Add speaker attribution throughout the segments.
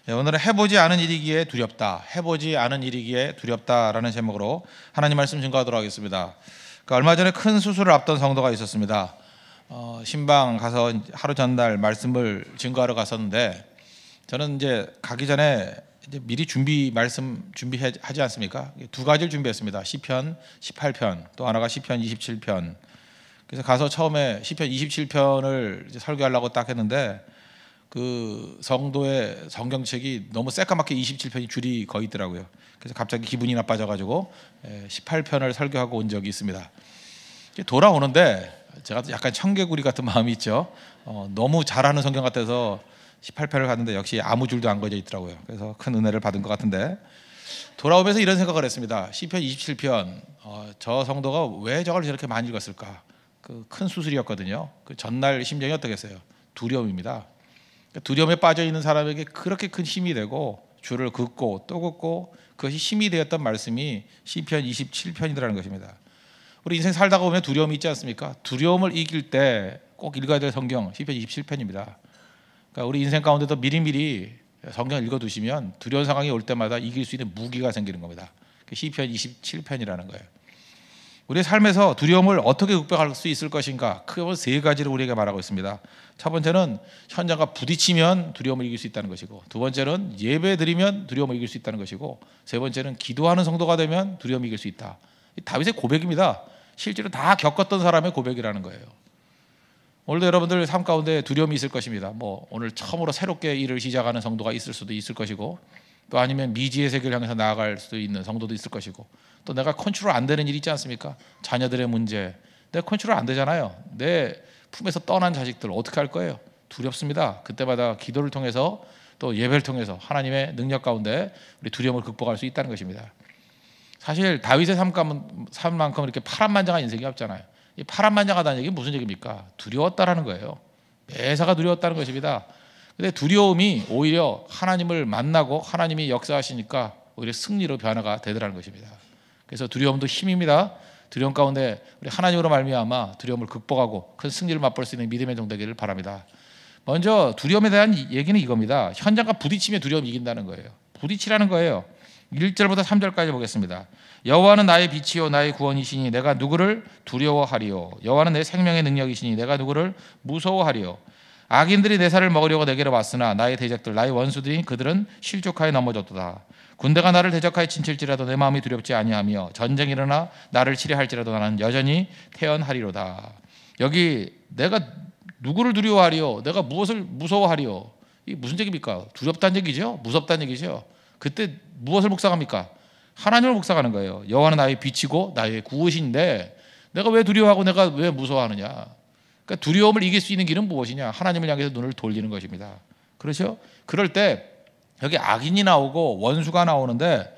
Speaker 1: 오늘은 해보지 않은 일이기에 두렵다. 해보지 않은 일이기에 두렵다라는 제목으로 하나님 말씀 증거하도록 하겠습니다. 얼마 전에 큰 수술을 앞둔 성도가 있었습니다. 신방 가서 하루 전날 말씀을 증거하러 갔었는데, 저는 이제 가기 전에 이제 미리 말씀 준비하지 않습니까? 두 가지를 준비했습니다. 시편 18편, 또 하나가 시편 27편. 그래서 가서 처음에 시편 27편을 설교하려고 딱 했는데, 그 성도의 성경책이 너무 새까맣게 27편이 줄이 거의 있더라고요. 그래서 갑자기 기분이 나빠져가지고 18편을 설교하고 온 적이 있습니다. 돌아오는데 제가 약간 청개구리 같은 마음이 있죠. 너무 잘하는 성경 같아서 18편을 갔는데 역시 아무 줄도 안 그어져 있더라고요. 그래서 큰 은혜를 받은 것 같은데, 돌아오면서 이런 생각을 했습니다. 시편 27편, 저 성도가 왜 저걸 저렇게 많이 읽었을까? 그 큰 수술이었거든요. 그 전날 심정이 어떻겠어요? 두려움입니다. 두려움에 빠져 있는 사람에게 그렇게 큰 힘이 되고, 줄을 긋고 또 긋고 그것이 힘이 되었던 말씀이 시편 27편이라는 것입니다. 우리 인생 살다가 보면 두려움이 있지 않습니까? 두려움을 이길 때 꼭 읽어야 될 성경 시편 27편입니다. 그러니까 우리 인생 가운데도 미리미리 성경을 읽어두시면 두려운 상황이 올 때마다 이길 수 있는 무기가 생기는 겁니다. 시편 27편이라는 거예요. 우리의 삶에서 두려움을 어떻게 극복할 수 있을 것인가, 크게 세 가지를 우리에게 말하고 있습니다. 첫 번째는 현장과 부딪히면 두려움을 이길 수 있다는 것이고, 두 번째는 예배 드리면 두려움을 이길 수 있다는 것이고, 세 번째는 기도하는 성도가 되면 두려움을 이길 수 있다. 다윗의 고백입니다. 실제로 다 겪었던 사람의 고백이라는 거예요. 오늘도 여러분들 삶 가운데 두려움이 있을 것입니다. 오늘 처음으로 새롭게 일을 시작하는 성도가 있을 수도 있을 것이고, 또 아니면 미지의 세계를 향해서 나아갈 수도 있는 성도도 있을 것이고, 또 내가 컨트롤 안 되는 일 있지 않습니까? 자녀들의 문제, 내가 컨트롤 안 되잖아요. 내 품에서 떠난 자식들 어떻게 할 거예요? 두렵습니다. 그때마다 기도를 통해서 또 예배를 통해서 하나님의 능력 가운데 우리 두려움을 극복할 수 있다는 것입니다. 사실 다윗의 삶만큼 이렇게 파란만장한 인생이 없잖아요. 이 파란만장하다는 얘기는 무슨 얘기입니까? 두려웠다라는 거예요. 매사가 두려웠다는 것입니다. 근데 두려움이 오히려 하나님을 만나고 하나님이 역사하시니까 오히려 승리로 변화가 되더라는 것입니다. 그래서 두려움도 힘입니다. 두려움 가운데 우리 하나님으로 말미암아 두려움을 극복하고 큰 승리를 맛볼 수 있는 믿음의 종 되기를 바랍니다. 먼저 두려움에 대한 얘기는 이겁니다. 현장과 부딪히면 두려움이 이긴다는 거예요. 부딪히라는 거예요. 1절부터 3절까지 보겠습니다. 여호와는 나의 빛이요 나의 구원이시니 내가 누구를 두려워하리요. 여호와는 내 생명의 능력이시니 내가 누구를 무서워하리요. 악인들이 내 살을 먹으려고 내게로 왔으나 나의 대적들 나의 원수들이 그들은 실족하여 넘어졌도다. 군대가 나를 대적하여 친칠지라도 내 마음이 두렵지 아니하며 전쟁이 일어나 나를 치려할지라도 나는 여전히 태연하리로다. 여기 내가 누구를 두려워하리요, 내가 무엇을 무서워하리요, 이게 무슨 얘기입니까? 두렵다는 얘기죠. 무섭다는 얘기죠. 그때 무엇을 묵상합니까? 하나님을 묵상하는 거예요. 여호와는 나의 빛이고 나의 구원이신데 내가 왜 두려워하고 내가 왜 무서워하느냐? 그러니까 두려움을 이길 수 있는 길은 무엇이냐? 하나님을 향해서 눈을 돌리는 것입니다. 그렇죠? 그럴 때 여기 악인이 나오고 원수가 나오는데,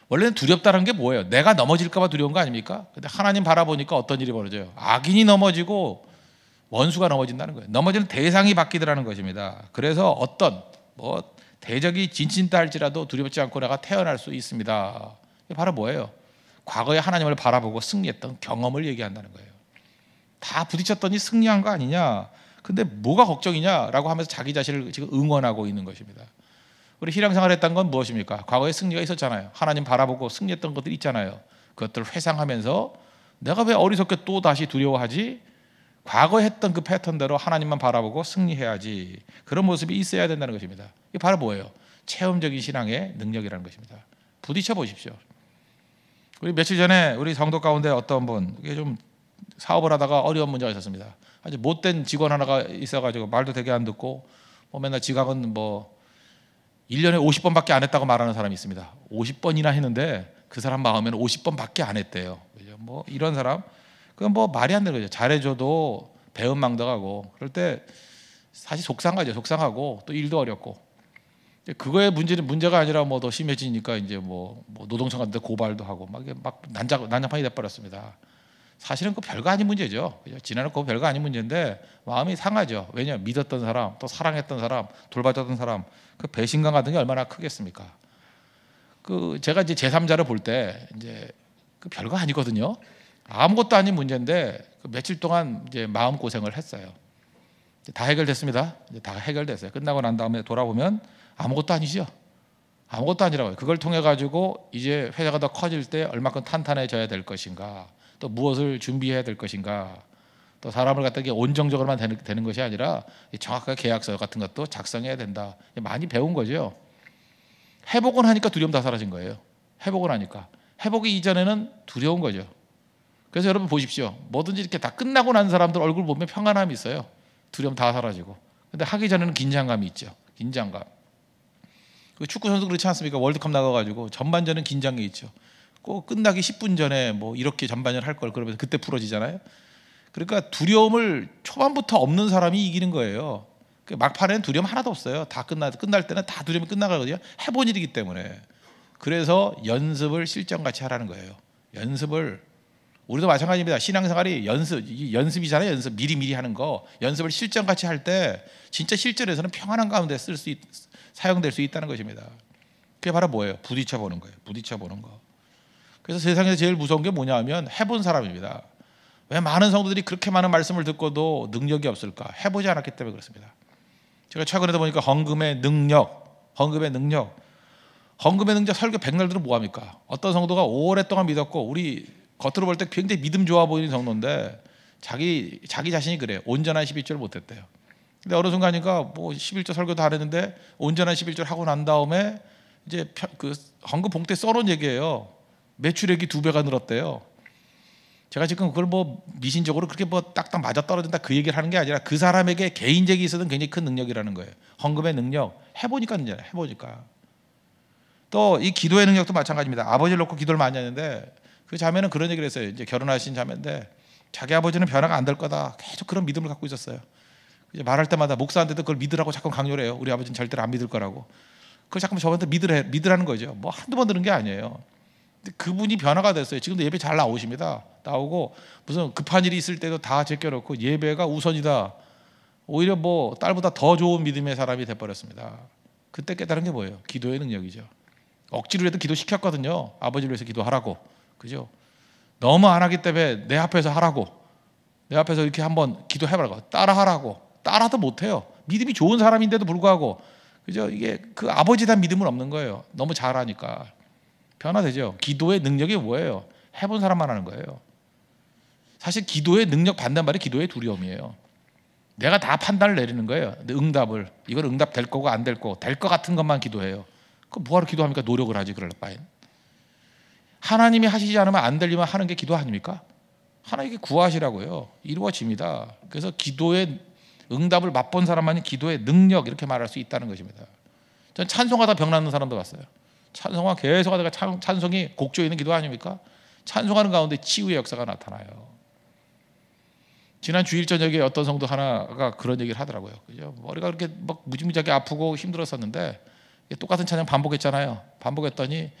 Speaker 1: 원래는 두렵다는 게 뭐예요? 내가 넘어질까 봐 두려운 거 아닙니까? 근데 하나님 바라보니까 어떤 일이 벌어져요? 악인이 넘어지고 원수가 넘어진다는 거예요. 넘어지는 대상이 바뀌더라는 것입니다. 그래서 어떤 대적이 진친다 할지라도 두렵지 않고 내가 태어날 수 있습니다. 이게 바로 뭐예요? 과거에 하나님을 바라보고 승리했던 경험을 얘기한다는 거예요. 다 부딪혔더니 승리한 거 아니냐? 근데 뭐가 걱정이냐라고 하면서 자기 자신을 지금 응원하고 있는 것입니다. 우리 신앙생활 했던 건 무엇입니까? 과거에 승리가 있었잖아요. 하나님 바라보고 승리했던 것들이 있잖아요. 그것들을 회상하면서 내가 왜 어리석게 또 다시 두려워하지? 과거에 했던 그 패턴대로 하나님만 바라보고 승리해야지. 그런 모습이 있어야 된다는 것입니다. 이게 바로 뭐예요? 체험적인 신앙의 능력이라는 것입니다. 부딪혀 보십시오. 우리 며칠 전에 우리 성도 가운데 어떤 분, 이게 좀 사업을 하다가 어려운 문제가 있었습니다. 아주 못된 직원 하나가 있어가지고 말도 되게 안 듣고 맨날 지각은 1년에 50번밖에 안 했다고 말하는 사람이 있습니다. 50번이나 했는데 그 사람 마음에는 50번밖에 안 했대요. 이런 사람, 그건 말이 안 되는 거죠. 잘해줘도 배은망덕하고, 그럴 때 사실 속상하죠. 속상하고 또 일도 어렵고. 그거의 문제가 아니라 더 심해지니까 이제 노동청 같은 데 고발도 하고 막 난장판이 돼버렸습니다. 사실은 그 별거 아닌 문제죠. 지나는 거 별거 아닌 문제인데 마음이 상하죠. 왜냐? 믿었던 사람, 또 사랑했던 사람, 돌봐줬던 사람, 그 배신감 같은 게 얼마나 크겠습니까? 제가 이제 제3자를 볼 때 이제 그 별거 아니거든요. 아무것도 아닌 문제인데 며칠 동안 이제 마음 고생을 했어요. 다 해결됐습니다. 이제 다 해결됐어요. 끝나고 난 다음에 돌아보면 아무것도 아니죠. 아무것도 아니라고요. 그걸 통해 가지고 이제 회사가 더 커질 때 얼마큼 탄탄해져야 될 것인가, 또 무엇을 준비해야 될 것인가, 또 사람을 갖다 온정적으로만 되는 것이 아니라 정확하게 계약서 같은 것도 작성해야 된다. 많이 배운 거죠. 회복은 하니까 두려움 다 사라진 거예요. 회복은 하니까. 회복이 이전에는 두려운 거죠. 그래서 여러분 보십시오. 뭐든지 이렇게 다 끝나고 난 사람들 얼굴 보면 평안함이 있어요. 두려움 다 사라지고. 근데 하기 전에는 긴장감이 있죠. 긴장감. 축구 선수 그렇지 않습니까? 월드컵 나가가지고 전반전은 긴장이 있죠. 꼭 끝나기 10분 전에 뭐 이렇게 전반전 할 걸 그러면서 그때 풀어지잖아요. 그러니까 두려움을 초반부터 없는 사람이 이기는 거예요. 막판에는 두려움 하나도 없어요. 다 끝날 때는 다 두려움이 끝나가거든요. 해본 일이기 때문에. 그래서 연습을 실전같이 하라는 거예요. 연습을. 우리도 마찬가지입니다. 신앙생활이 연습이잖아요. 연습 미리 하는 거. 연습을 실전같이 할 때 진짜 실전에서는 평안한 가운데 사용될 수 있다는 것입니다. 그게 바로 뭐예요? 부딪혀 보는 거예요. 부딪혀 보는 거. 그래서 세상에서 제일 무서운 게 뭐냐면 해본 사람입니다. 왜 많은 성도들이 그렇게 많은 말씀을 듣고도 능력이 없을까? 해보지 않았기 때문에 그렇습니다. 제가 최근에도 보니까 헌금의 능력 설교 백날 들으면 뭐합니까? 어떤 성도가 오랫동안 믿었고 우리 겉으로 볼 때 굉장히 믿음 좋아 보이는 성도인데 자기 자신이 그래요. 온전한 11조를 못했대요. 근데 어느 순간이니까 뭐 11조 설교도 안 했는데 온전한 11조를 하고 난 다음에 이제 그 헌금 봉투에 써놓은 얘기예요. 매출액이 2배가 늘었대요. 제가 지금 그걸 뭐 미신적으로 그렇게 뭐 딱딱 맞아 떨어진다 그 얘기를 하는 게 아니라 그 사람에게 개인적이 있어도 굉장히 큰 능력이라는 거예요. 헌금의 능력 해보니까 이제 해보니까. 또 이 기도의 능력도 마찬가지입니다. 아버지를 놓고 기도를 많이 하는데 그 자매는 그런 얘기를 했어요. 이제 결혼하신 자매인데 자기 아버지는 변화가 안 될 거다. 계속 그런 믿음을 갖고 있었어요. 이제 말할 때마다 목사한테도 그걸 믿으라고 자꾸 강요를 해요. 우리 아버지는 절대로 안 믿을 거라고. 그걸 자꾸 저한테 믿으라는 거죠. 뭐 한두 번 들은 게 아니에요. 근데 그분이 변화가 됐어요. 지금도 예배 잘 나오십니다. 나오고 무슨 급한 일이 있을 때도 다 제껴놓고 예배가 우선이다. 오히려 뭐 딸보다 더 좋은 믿음의 사람이 돼버렸습니다. 그때 깨달은 게 뭐예요? 기도의 능력이죠. 억지로 해도 기도시켰거든요. 아버지를 위해서 기도하라고. 그죠? 너무 안 하기 때문에 내 앞에서 하라고. 내 앞에서 이렇게 한번 기도해보라고. 따라하라고. 따라도 못해요. 믿음이 좋은 사람인데도 불구하고. 그죠? 이게 그 아버지에 대한 믿음은 없는 거예요. 너무 잘하니까. 변화되죠. 기도의 능력이 뭐예요? 해본 사람만 하는 거예요. 사실 기도의 능력 반대말이 기도의 두려움이에요. 내가 다 판단을 내리는 거예요. 응답을. 이건 응답 될 거고 안 될 거고 될 것 같은 것만 기도해요. 그럼 뭐하러 기도합니까? 노력을 하지 그럴 바엔. 하나님이 하시지 않으면 안 되려면 하는 게 기도 아닙니까? 하나님께 구하시라고요. 이루어집니다. 그래서 기도의 응답을 맛본 사람만이 기도의 능력 이렇게 말할 수 있다는 것입니다. 전 찬송하다 병 낫는 사람도 봤어요. 찬송하 계속 하다가 찬송이 곡조에 있는 기도 아닙니까? 찬송하는 가운데 치유의 역사가 나타나요. 지난 주일 저녁에 어떤 성도 하나가 그런 얘기를 하더라고요. 그죠? 머리가 그렇게 막 무지무지하게 아프고 힘들었었는데 똑같은 찬양 반복했잖아요. 반복했더니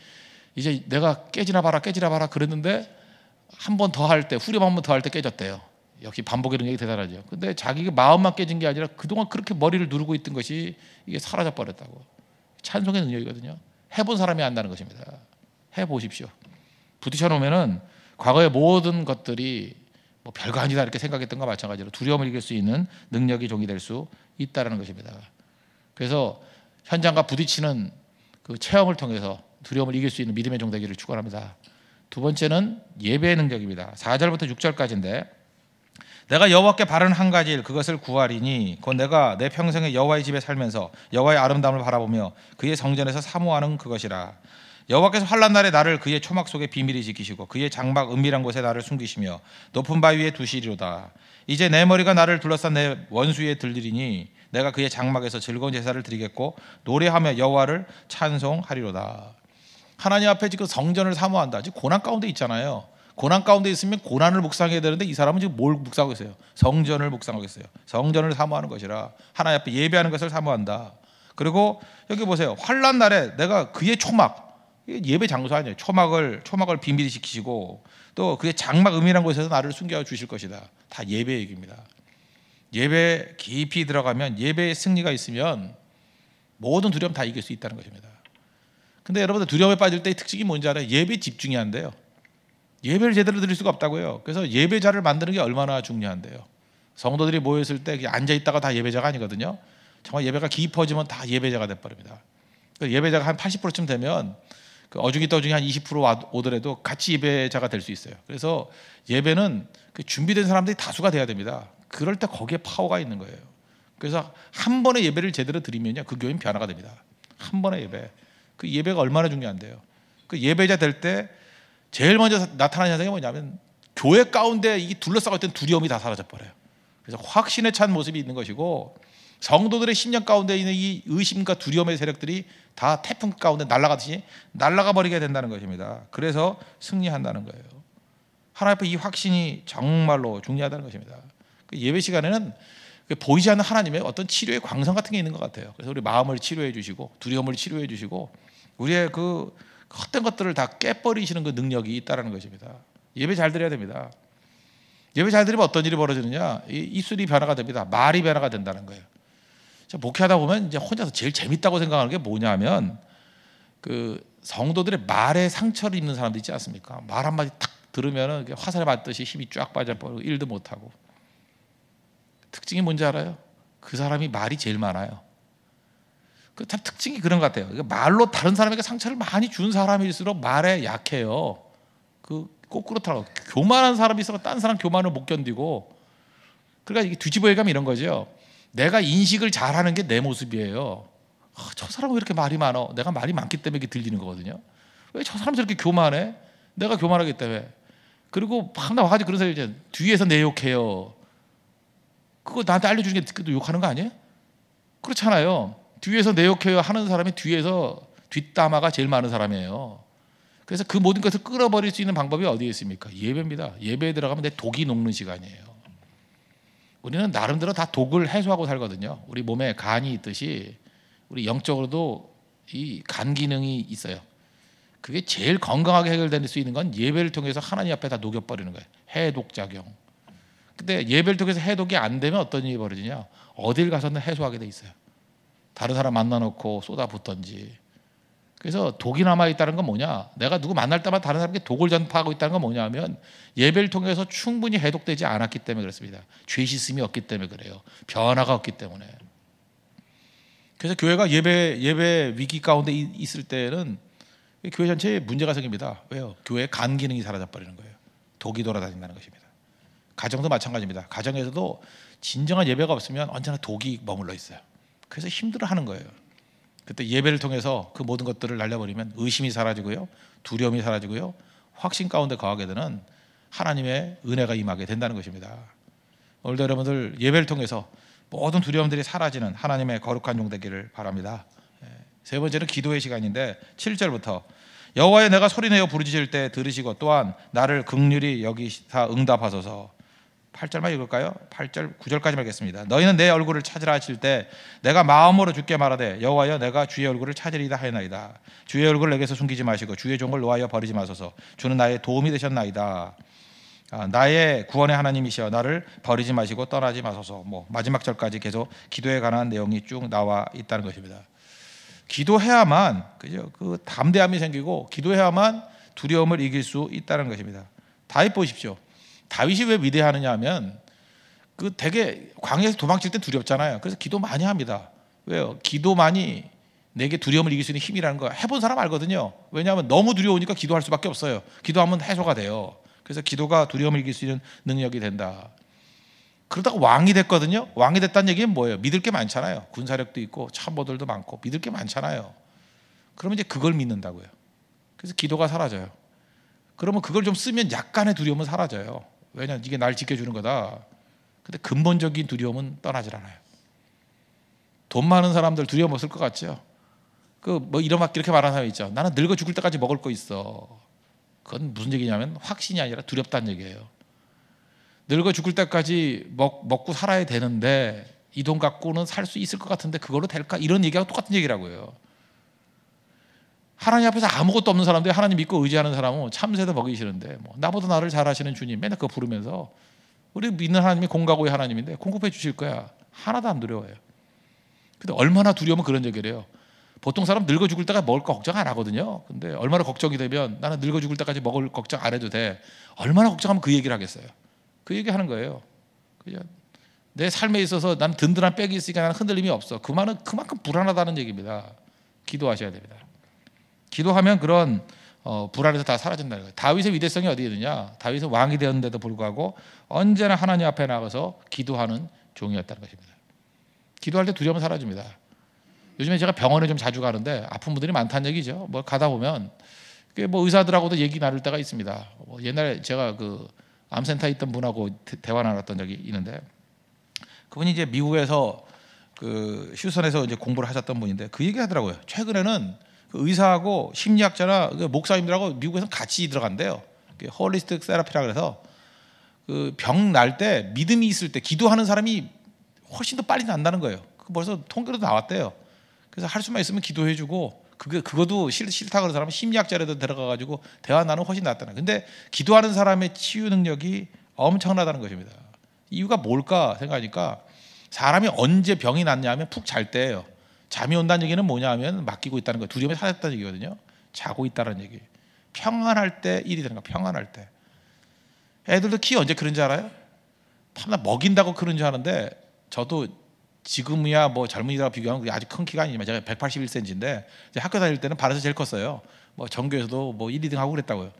Speaker 1: 이제 내가 깨지나 봐라 그랬는데 한 번 더 할 때 후렴 한 번 더 할 때 깨졌대요. 역시 반복의 능력이 대단하죠. 근데 자기가 마음만 깨진 게 아니라 그동안 그렇게 머리를 누르고 있던 것이 이게 사라져 버렸다고. 찬송의 능력이거든요. 해본 사람이 안다는 것입니다. 해보십시오. 부딪혀 놓으면은 과거의 모든 것들이 뭐 별거 아니다 이렇게 생각했던 것과 마찬가지로 두려움을 이길 수 있는 능력이 종이 될 수 있다는 것입니다. 그래서 현장과 부딪히는 그 체험을 통해서 두려움을 이길 수 있는 믿음의 종 되기를 축원합니다. 두 번째는 예배의 능력입니다. 4절부터 6절까지인데 내가 여호와께 바른 한 가지 일 그것을 구하리니 곧 내가 내 평생에 여호와의 집에 살면서 여호와의 아름다움을 바라보며 그의 성전에서 사모하는 그것이라. 여호와께서 환난 날에 나를 그의 초막 속에 비밀히 지키시고 그의 장막 은밀한 곳에 나를 숨기시며 높은 바위 위에 두시리로다. 이제 내 머리가 나를 둘러싼 내 원수에 들리리니 내가 그의 장막에서 즐거운 제사를 드리겠고 노래하며 여호와를 찬송하리로다. 하나님 앞에 지금 성전을 사모한다. 지금 고난 가운데 있잖아요. 고난 가운데 있으면 고난을 묵상해야 되는데 이 사람은 지금 뭘 묵상하고 있어요? 성전을 묵상하고 있어요. 성전을 사모하는 것이라 하나님 앞에 예배하는 것을 사모한다. 그리고 여기 보세요. 환난 날에 내가 그의 초막, 예배 장소 아니에요. 초막을 비밀히 지키시고 또 그의 장막 은밀한 곳에서 나를 숨겨 주실 것이다. 다 예배 얘기입니다. 예배 깊이 들어가면 예배의 승리가 있으면 모든 두려움 다 이길 수 있다는 것입니다. 근데 여러분들 두려움에 빠질 때의 특징이 뭔지 알아요? 예배에 집중이 안 돼요. 예배를 제대로 드릴 수가 없다고요. 그래서 예배자를 만드는 게 얼마나 중요한데요. 성도들이 모였을 때 앉아 있다가 다 예배자가 아니거든요. 정말 예배가 깊어지면 다 예배자가 돼버립니다. 예배자가 한 80%쯤 되면 그 어중이 떠중이 한 20% 오더라도 같이 예배자가 될 수 있어요. 그래서 예배는 그 준비된 사람들이 다수가 돼야 됩니다. 그럴 때 거기에 파워가 있는 거예요. 그래서 한 번의 예배를 제대로 드리면요, 그 교회는 변화가 됩니다. 한 번의 예배, 그 예배가 얼마나 중요한데요. 그 예배자 될 때 제일 먼저 나타나는 현상이 뭐냐면 교회 가운데 이 둘러싸고 있던 두려움이 다 사라져 버려요. 그래서 확신에 찬 모습이 있는 것이고, 성도들의 심령 가운데 있는 이 의심과 두려움의 세력들이 다 태풍 가운데 날아가듯이 날아가 버리게 된다는 것입니다. 그래서 승리한다는 거예요. 하나님 앞에 이 확신이 정말로 중요하다는 것입니다. 그 예배 시간에는 보이지 않는 하나님의 어떤 치료의 광선 같은 게 있는 것 같아요. 그래서 우리 마음을 치료해 주시고 두려움을 치료해 주시고 우리의 그 헛된 것들을 다 깨버리시는 그 능력이 있다는 것입니다. 예배 잘 드려야 됩니다. 예배 잘 드리면 어떤 일이 벌어지느냐, 입술이 변화가 됩니다. 말이 변화가 된다는 거예요. 목회하다 보면 이제 혼자서 제일 재밌다고 생각하는 게 뭐냐면, 그 성도들의 말에 상처를 입는 사람들 있지 않습니까? 말 한마디 탁 들으면 화살에 맞듯이 힘이 쫙 빠져버리고 일도 못하고. 특징이 뭔지 알아요? 그 사람이 말이 제일 많아요. 그 참 특징이 그런 것 같아요. 말로 다른 사람에게 상처를 많이 준 사람일수록 말에 약해요. 꼭 그렇더라고. 교만한 사람이 있어서 딴 사람 교만을 못 견디고. 그러니까 이게 뒤집어가면 이런 거죠. 내가 인식을 잘하는 게 내 모습이에요. 저 사람은 왜 이렇게 말이 많어? 내가 말이 많기 때문에 이게 들리는 거거든요. 왜 저 사람 저렇게 교만해? 내가 교만하기 때문에. 그리고 막 와가지고 그런 소리 이제 뒤에서 내 욕해요. 그거 나한테 알려주는 게 또 욕하는 거 아니에요? 그렇잖아요. 뒤에서 내 욕해요 하는 사람이 뒤에서 뒷담화가 제일 많은 사람이에요. 그래서 그 모든 것을 끌어버릴 수 있는 방법이 어디에 있습니까? 예배입니다. 예배에 들어가면 내 독이 녹는 시간이에요. 우리는 나름대로 다 독을 해소하고 살거든요. 우리 몸에 간이 있듯이 우리 영적으로도 이 간 기능이 있어요. 그게 제일 건강하게 해결될 수 있는 건 예배를 통해서 하나님 앞에 다 녹여버리는 거예요. 해독작용. 근데 예배를 통해서 해독이 안 되면 어떤 일이 벌어지냐, 어딜 가서는 해소하게 돼 있어요. 다른 사람 만나놓고 쏟아붓던지. 그래서 독이 남아있다는 건 뭐냐, 내가 누구 만날 때마다 다른 사람에게 독을 전파하고 있다는 건 뭐냐면 예배를 통해서 충분히 해독되지 않았기 때문에 그렇습니다. 죄 씻음이 없기 때문에 그래요. 변화가 없기 때문에. 그래서 교회가 예배 위기 가운데 있을 때는 교회 전체에 문제가 생깁니다. 왜요? 교회의 간 기능이 사라져 버리는 거예요. 독이 돌아다닌다는 것입니다. 가정도 마찬가지입니다. 가정에서도 진정한 예배가 없으면 언제나 독이 머물러 있어요. 그래서 힘들어하는 거예요. 그때 예배를 통해서 그 모든 것들을 날려버리면 의심이 사라지고요, 두려움이 사라지고요, 확신 가운데 거하게 되는 하나님의 은혜가 임하게 된다는 것입니다. 오늘도 여러분들 예배를 통해서 모든 두려움들이 사라지는 하나님의 거룩한 종 되기를 바랍니다. 세 번째는 기도의 시간인데 7절부터 여호와여 내가 소리내어 부르짖을 때 들으시고 또한 나를 긍휼히 여기사 응답하소서. 8절만 읽을까요? 8절 9절까지 읽겠습니다. 너희는 내 얼굴을 찾으라 하실 때 내가 마음으로 주께 말하되 여호와여 내가 주의 얼굴을 찾으리이다 하였나이다. 주의 얼굴을 내게서 숨기지 마시고 주의 종을 노하여 버리지 마소서. 주는 나의 도움이 되셨나이다. 나의 구원의 하나님이시여 나를 버리지 마시고 떠나지 마소서. 마지막 절까지 계속 기도에 관한 내용이 쭉 나와 있다는 것입니다. 기도해야만, 그죠? 그 담대함이 생기고 기도해야만 두려움을 이길 수 있다는 것입니다. 다윗 보십시오. 다윗이 왜 위대하느냐 하면 그 되게 광야에서 도망칠 때 두렵잖아요. 그래서 기도 많이 합니다. 왜요? 기도만이 내게 두려움을 이길 수 있는 힘이라는 거 해본 사람 알거든요. 왜냐하면 너무 두려우니까 기도할 수밖에 없어요. 기도하면 해소가 돼요. 그래서 기도가 두려움을 이길 수 있는 능력이 된다. 그러다가 왕이 됐거든요. 왕이 됐다는 얘기는 뭐예요? 믿을 게 많잖아요. 군사력도 있고 참모들도 많고 믿을 게 많잖아요. 그러면 이제 그걸 믿는다고요. 그래서 기도가 사라져요. 그러면 그걸 좀 쓰면 약간의 두려움은 사라져요. 왜냐하면 이게 날 지켜주는 거다. 근데 근본적인 두려움은 떠나질 않아요. 돈 많은 사람들 두려움 없을 것 같죠? 이렇게 말하는 사람이 있죠. 나는 늙어 죽을 때까지 먹을 거 있어. 그건 무슨 얘기냐면 확신이 아니라 두렵다는 얘기예요. 늙어 죽을 때까지 먹고 살아야 되는데 이 돈 갖고는 살 수 있을 것 같은데 그걸로 될까? 이런 얘기하고 똑같은 얘기라고요. 하나님 앞에서 아무것도 없는 사람들, 하나님 믿고 의지하는 사람은 참새도 먹이기 싫은데 나보다 나를 잘하시는 주님 맨날 그거 부르면서 우리 믿는 하나님이 공가고의 하나님인데 공급해 주실 거야. 하나도 안 두려워요. 근데 얼마나 두려우면 그런 얘기를 해요. 보통 사람 늙어 죽을 때까지 먹을 거 걱정 안 하거든요. 근데 얼마나 걱정이 되면 나는 늙어 죽을 때까지 먹을 걱정 안 해도 돼. 얼마나 걱정하면 그 얘기를 하겠어요. 그 얘기 하는 거예요. 그죠? 내 삶에 있어서 나는 든든한 백이 있으니까 나는 흔들림이 없어. 그 말은 그만큼 불안하다는 얘기입니다. 기도하셔야 됩니다. 기도하면 그런 불안에서 다 사라진다는 거예요. 다윗의 위대성이 어디에 있느냐? 다윗은 왕이 되었는데도 불구하고 언제나 하나님 앞에 나가서 기도하는 종이었다는 것입니다. 기도할 때 두려움은 사라집니다. 요즘에 제가 병원에 좀 자주 가는데 아픈 분들이 많다는 얘기죠. 뭐 가다 보면 뭐 의사들하고도 얘기 나눌 때가 있습니다. 옛날에 제가 그 암센터에 있던 분하고 대화 나눴던 적이 있는데, 그분이 이제 미국에서 그 휴스턴에서 이제 공부를 하셨던 분인데 그 얘기 하더라고요. 최근에는 그 의사하고 심리학자나 그 목사님들하고 미국에서 같이 들어간대요. 홀리스틱 세라피라 그래서 그 병 날 때 믿음이 있을 때 기도하는 사람이 훨씬 더 빨리 난다는 거예요. 벌써 통계로 나왔대요. 그래서 할 수만 있으면 기도해주고, 그것도 싫다 그런 사람은 심리학자라도 들어가가지고 대화 나누면 훨씬 낫다는 거예요. 근데 기도하는 사람의 치유 능력이 엄청나다는 것입니다. 이유가 뭘까 생각하니까 사람이 언제 병이 낫냐면 푹 잘 때예요. 잠이 온다는 얘기는 뭐냐면 맡기고 있다는 거예요. 두려움에 사라졌다는 얘기거든요. 자고 있다는 얘기. 평안할 때 일이 되는 거야. 평안할 때. 애들도 키 언제 크는지 알아요? 밤낮 먹인다고 크는 줄 아는데, 저도 지금이야 뭐 젊은이랑 비교하면 아직 큰 키가 아니지만 제가 181cm인데 학교 다닐 때는 반에서 제일 컸어요. 뭐 전교에서도 뭐 1, 2등 하고 그랬다고요.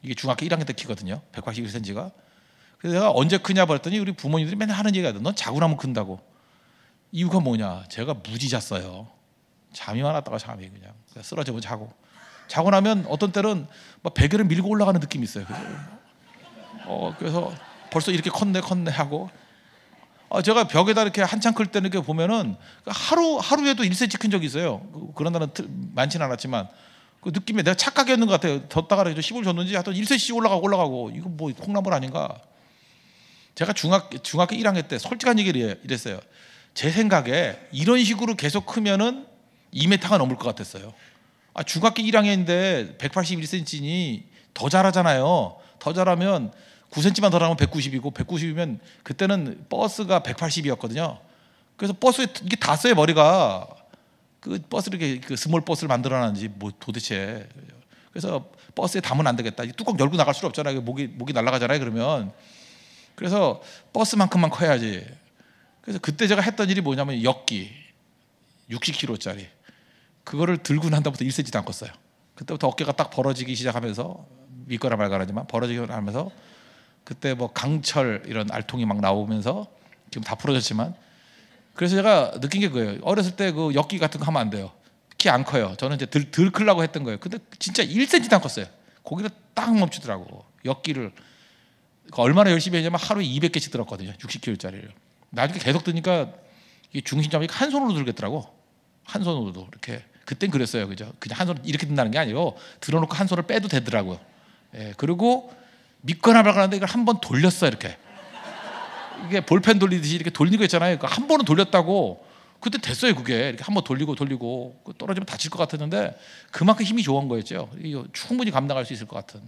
Speaker 1: 이게 중학교 1학년 때 키거든요. 181cm가. 그래서 내가 언제 크냐 그랬더니 우리 부모님들이 맨날 하는 얘기가 넌 자고 나면 큰다고. 이유가 뭐냐? 제가 무지 잤어요. 잠이 많았다가 잠이 그냥 쓰러지면 자고 나면 어떤 때는 막 베개를 밀고 올라가는 느낌이 있어요. 그래서 벌써 이렇게 컸네 하고, 제가 벽에다 이렇게 한참 클 때는 이렇게 보면은 하루에도 1cm 큰 적이 있어요. 그런 날은 많지는 않았지만 그 느낌에 내가 착각했는 것 같아요. 뒀다가 힘을 줬는지 하여튼 1cm씩 올라가고 이거 뭐 콩나물 아닌가. 제가 중학교 1학년 때 솔직한 얘기를 이랬어요. 제 생각에 이런 식으로 계속 크면은 2m가 넘을 것 같았어요. 중학교 1학년인데 181cm니 더 자라잖아요. 더 자라면 9cm만 더 나면 190이고 190이면 그때는 버스가 180이었거든요. 그래서 버스에 이게 다 써요 머리가. 그 버스를 이렇게 그 스몰 버스를 만들어놨는지 뭐 도대체. 그래서 버스에 담으면 안 되겠다. 뚜껑 열고 나갈 수가 없잖아요. 목이 날아가잖아요. 그러면. 그래서 버스만큼만 커야지. 그래서 그때 제가 했던 일이 뭐냐면 엮기 60kg짜리 그거를 들고 난 다음부터 1cm도 안 컸어요. 그때부터 어깨가 딱 벌어지기 시작하면서 믿거나 말거나지만 벌어지기 하면서 그때 뭐 강철 이런 알통이 막 나오면서 지금 다 풀어졌지만, 그래서 제가 느낀 게 그거예요. 어렸을 때 그 엮기 같은 거 하면 안 돼요. 키 안 커요. 저는 이제 덜 크려고 했던 거예요. 근데 진짜 1cm도 안 컸어요. 거기서 딱 멈추더라고. 엮기를 얼마나 열심히 했냐면 하루에 200개씩 들었거든요. 60kg짜리를. 나중에 계속 드니까 이게 중심점이 한 손으로 들겠더라고. 한 손으로도 이렇게. 그땐 그랬어요. 그죠? 그냥 한 손 이렇게 든다는 게 아니고 들어놓고 한 손을 빼도 되더라고요. 그리고 믿거나 말거나인데 이걸 한 번 돌렸어 이렇게. 이게 볼펜 돌리듯이 이렇게 돌리는 거 있잖아요. 한 번은 돌렸다고. 그때 됐어요 그게. 이렇게 한 번 돌리고 떨어지면 다칠 것 같았는데 그만큼 힘이 좋은 거였죠. 이거 충분히 감당할 수 있을 것 같은.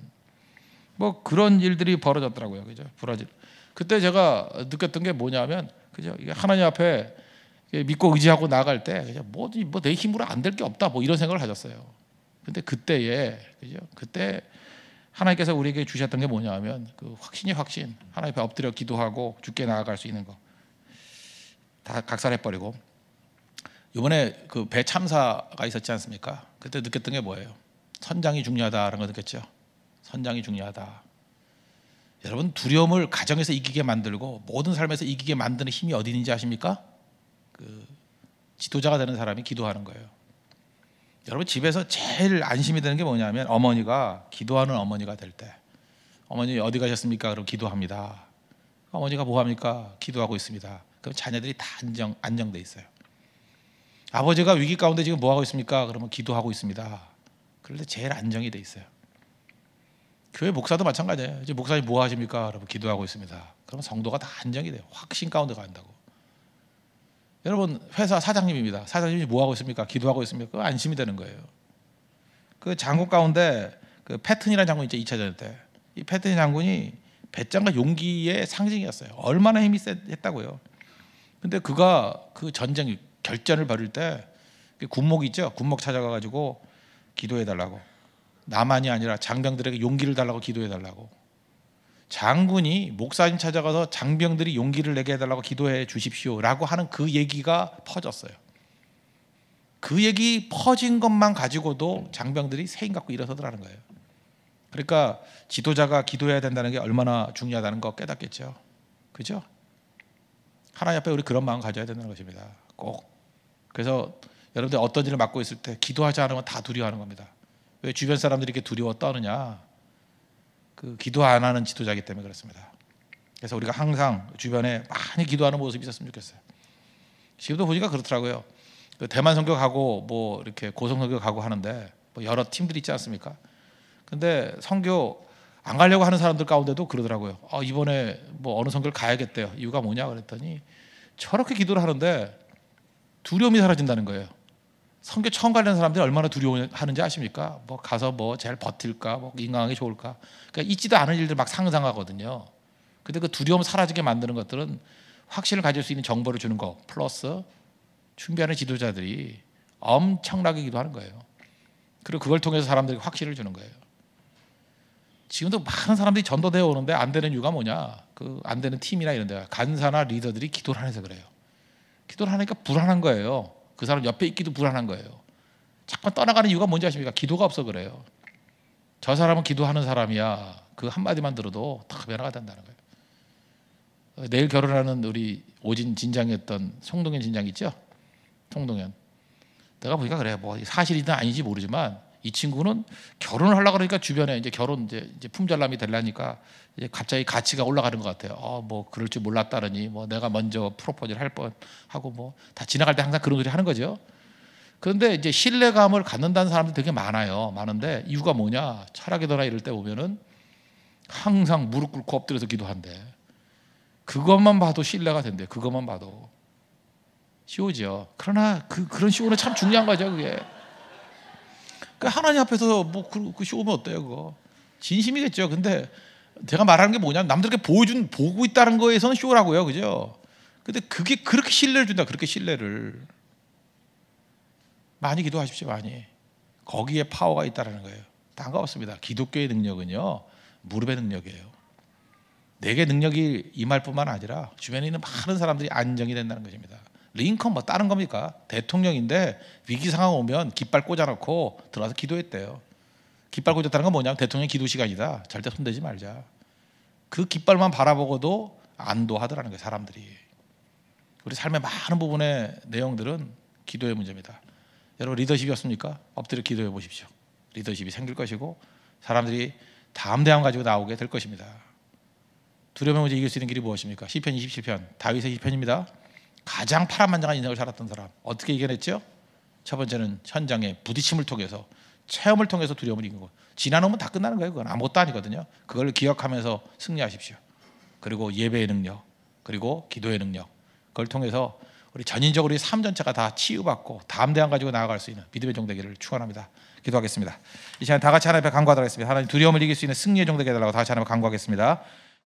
Speaker 1: 뭐 그런 일들이 벌어졌더라고요. 그죠? 브라질. 그때 제가 느꼈던 게 뭐냐면, 그죠? 이게 하나님 앞에 믿고 의지하고 나갈 때, 그죠? 뭐 내 힘으로 안 될 게 없다. 뭐 이런 생각을 가졌어요. 근데 그때에, 그죠? 그때 하나님께서 우리에게 주셨던 게 뭐냐면 그 확신. 하나님 앞에 엎드려 기도하고 죽게 나아갈 수 있는 거. 다 각살해버리고. 이번에 그 배 참사가 있었지 않습니까? 그때 느꼈던 게 뭐예요? 선장이 중요하다라는 거 느꼈죠. 선장이 중요하다. 여러분 두려움을 가정에서 이기게 만들고 모든 삶에서 이기게 만드는 힘이 어디 있는지 아십니까? 그 지도자가 되는 사람이 기도하는 거예요. 여러분 집에서 제일 안심이 되는 게 뭐냐면 어머니가 기도하는 어머니가 될 때, 어머니 어디 가셨습니까? 그럼 기도합니다. 어머니가 뭐 합니까? 기도하고 있습니다. 그럼 자녀들이 다 안정돼 있어요. 아버지가 위기 가운데 지금 뭐 하고 있습니까? 그러면 기도하고 있습니다. 그럴 때 제일 안정이 돼 있어요. 교회 목사도 마찬가지예요. 이제 목사님 뭐 하십니까? 여러분 기도하고 있습니다. 그러면 성도가 다 안정이 돼요. 확신 가운데 간다고. 여러분 회사 사장님입니다. 사장님이 뭐 하고 있습니까? 기도하고 있습니까? 안심이 되는 거예요. 그 장군 가운데 그 패튼이라는 장군 있죠. 2차전 때. 이 패튼 장군이 배짱과 용기의 상징이었어요. 얼마나 힘이 셌다고요. 근데 그가 그 전쟁 결전을 벌일 때 군목 있죠. 군목 찾아가가지고 기도해달라고. 나만이 아니라 장병들에게 용기를 달라고 기도해달라고. 장군이 목사님 찾아가서 장병들이 용기를 내게 해달라고 기도해 주십시오라고 하는 그 얘기가 퍼졌어요. 그 얘기 퍼진 것만 가지고도 장병들이 세인 갖고 일어서더라는 거예요. 그러니까 지도자가 기도해야 된다는 게 얼마나 중요하다는 거 깨닫겠죠. 그죠? 하나님 앞에 우리 그런 마음 가져야 된다는 것입니다. 꼭. 그래서 여러분들 어떤 일을 맡고 있을 때 기도하지 않으면 다 두려워하는 겁니다. 왜 주변 사람들이 이렇게 두려워 떠느냐? 그 기도 안 하는 지도자이기 때문에 그렇습니다. 그래서 우리가 항상 주변에 많이 기도하는 모습이 있었으면 좋겠어요. 지금도 보니까 그렇더라고요. 그 대만 선교 가고 뭐 이렇게 고성 선교 가고 하는데 뭐 여러 팀들이 있지 않습니까? 근데 선교 안 가려고 하는 사람들 가운데도 그러더라고요. 이번에 뭐 어느 선교를 가야겠대요. 이유가 뭐냐 그랬더니 저렇게 기도를 하는데 두려움이 사라진다는 거예요. 선교 처음 가려는 사람들이 얼마나 두려워하는지 아십니까? 뭐 가서 뭐 잘 버틸까, 뭐 인간하게 좋을까. 그러니까 있지도 않은 일들 막 상상하거든요. 근데 그 두려움 사라지게 만드는 것들은 확신을 가질 수 있는 정보를 주는 거 플러스 준비하는 지도자들이 엄청나게 기도하는 거예요. 그리고 그걸 통해서 사람들에게 확신을 주는 거예요. 지금도 많은 사람들이 전도되어 오는데 안 되는 이유가 뭐냐? 그 안 되는 팀이나 이런 데 간사나 리더들이 기도를 안 해서 그래요. 기도를 하니까 불안한 거예요. 그 사람 옆에 있기도 불안한 거예요. 자꾸 떠나가는 이유가 뭔지 아십니까? 기도가 없어 그래요. 저 사람은 기도하는 사람이야. 그 한마디만 들어도 다 변화가 된다는 거예요. 내일 결혼하는 우리 오진 진장이었던 송동현 진장 있죠? 송동현. 내가 보니까 그래. 뭐 사실이든 아닌지 모르지만 이 친구는 결혼을 하려고 그러니까 주변에 이제 결혼 이제 품절남이 되려니까 이제 갑자기 가치가 올라가는 것 같아요. 뭐 그럴 줄 몰랐다더니 뭐 내가 먼저 프로포즈를 할 뻔하고 뭐 다 지나갈 때 항상 그런 소리 하는 거죠. 그런데 이제 신뢰감을 갖는다는 사람들이 되게 많아요. 많은데 이유가 뭐냐? 철학이더나 이럴 때 보면은 항상 무릎 꿇고 엎드려서 기도한대. 그것만 봐도 신뢰가 된대. 그것만 봐도 쇼죠. 그러나 그런 쇼는 참 중요한 거죠. 그게. 그 하나님 앞에서 뭐 그 쇼면 어때요? 그거 진심이겠죠. 근데 제가 말하는 게 뭐냐면 남들에게 보고 있다는 거에서는 쇼라고요, 그죠? 근데 그게 그렇게 신뢰를 준다. 그렇게 신뢰를 많이 기도하십시오. 많이. 거기에 파워가 있다라는 거예요. 딴 거 없습니다. 기독교의 능력은요 무릎의 능력이에요. 내게 능력이 임할 뿐만 아니라 주변에 있는 많은 사람들이 안정이 된다는 것입니다. 링컨 뭐 다른 겁니까? 대통령인데 위기 상황 오면 깃발 꽂아놓고 들어와서 기도했대요. 깃발 꽂았다는 건 뭐냐면 대통령 기도 시간이다. 절대 손대지 말자. 그 깃발만 바라보고도 안도하더라는 거예요. 사람들이. 우리 삶의 많은 부분의 내용들은 기도의 문제입니다. 여러분 리더십이었습니까? 엎드려 기도해 보십시오. 리더십이 생길 것이고 사람들이 담대함 가지고 나오게 될 것입니다. 두려움의 문제 이길 수 있는 길이 무엇입니까? 시편 27편 다윗의 시편입니다. 가장 파란만장한 인생을 살았던 사람 어떻게 이겨냈죠? 첫 번째는 현장의 부딪힘을 통해서 체험을 통해서 두려움을 이긴 것. 지나놓으면 다 끝나는 거예요. 그건 아무것도 아니거든요. 그걸 기억하면서 승리하십시오. 그리고 예배의 능력, 그리고 기도의 능력, 그걸 통해서 우리 전인적으로 우리 삶 전체가 다 치유받고 담대함 가지고 나아갈 수 있는 믿음의 종 되기를 축원합니다. 기도하겠습니다. 이 시간 다 같이 하나님 앞에 간구하도록 하겠습니다. 하나님 두려움을 이길 수 있는 승리의 종 되게 해달라고 다 같이 하나님 앞에 간구하겠습니다.